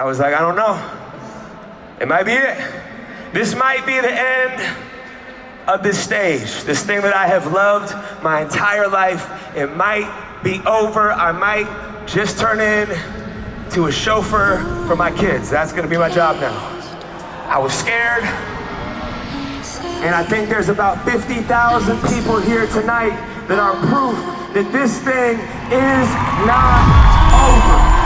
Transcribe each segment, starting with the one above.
I was like, I don't know. It might be it. This might be the end of this stage, this thing that I have loved my entire life. It might be over. I might just turn in to a chauffeur for my kids. That's gonna be my job now. I was scared, and I think there's about 50,000 people here tonight that are proof that this thing is not over.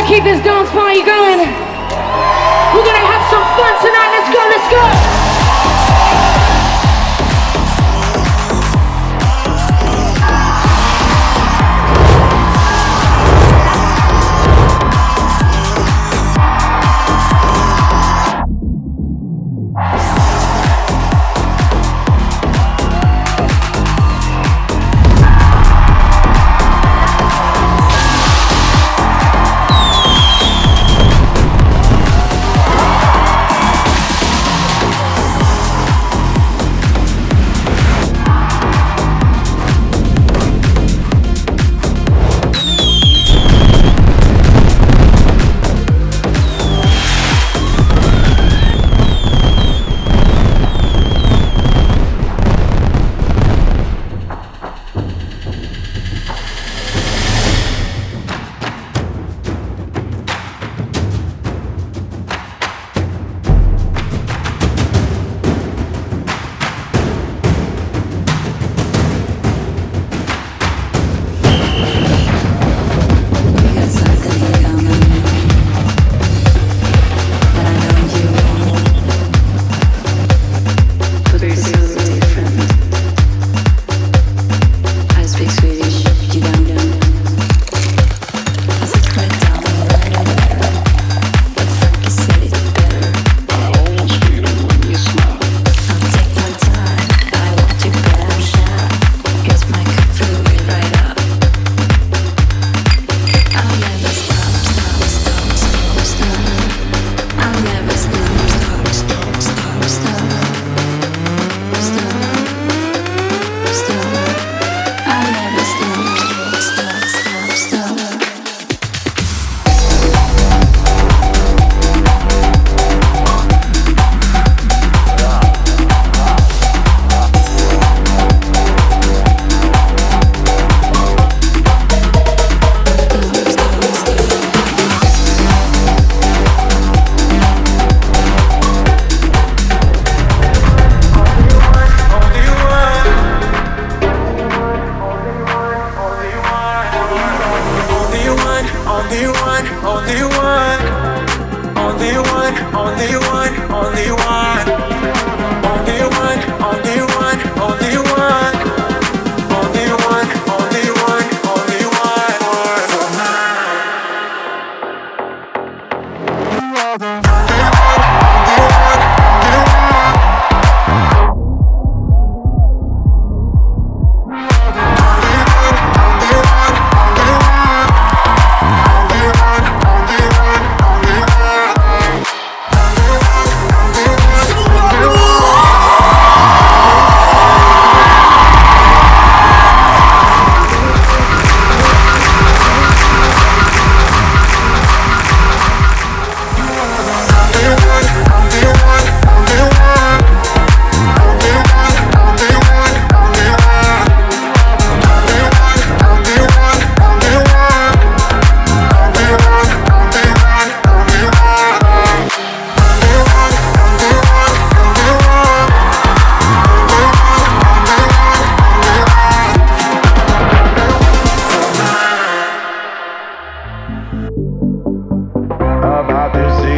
Keep this dance party going. We're gonna have some fun tonight. Let's go, let's go.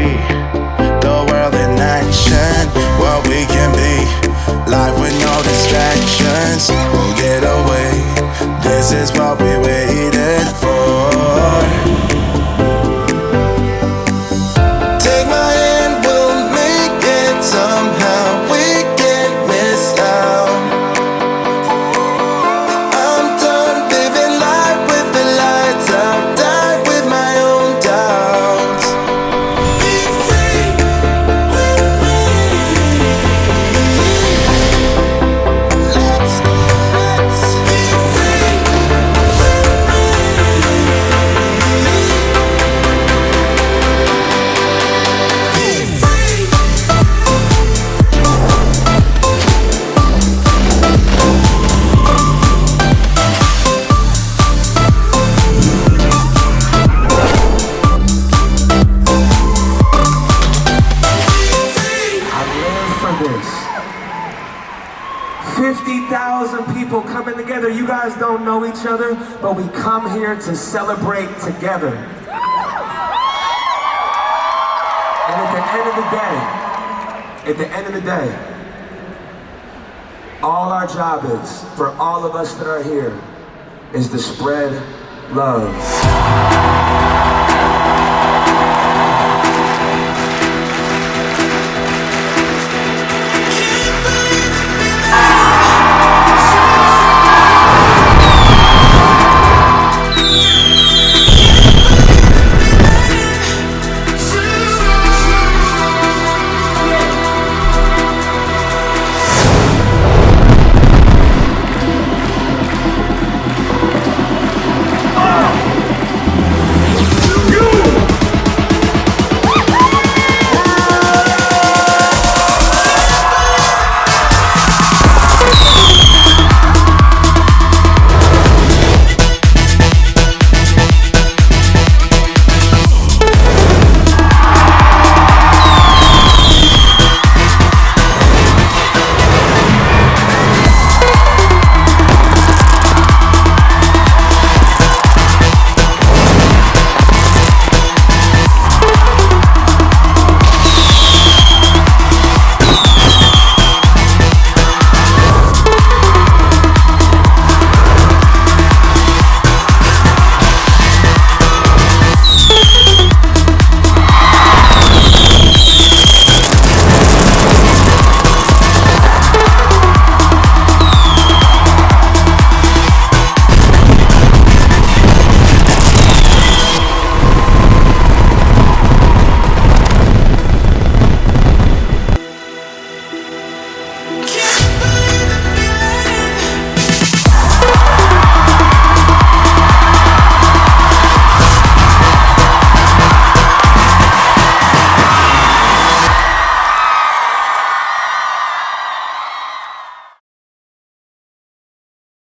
see the world in action, what we can be. Life with no distractions, we'll get away. This is what we waited for. Take my hand, we'll make it somehow. We can't miss out. I'm done living life with the lights out. Die with my own doubts. Be free with me. Let's be free with me. Be free. I live for this. 50,000 people coming together. You guys don't know each other, but we come here to celebrate together. And at the end of the day, all our job is, for all of us that are here, is to spread love.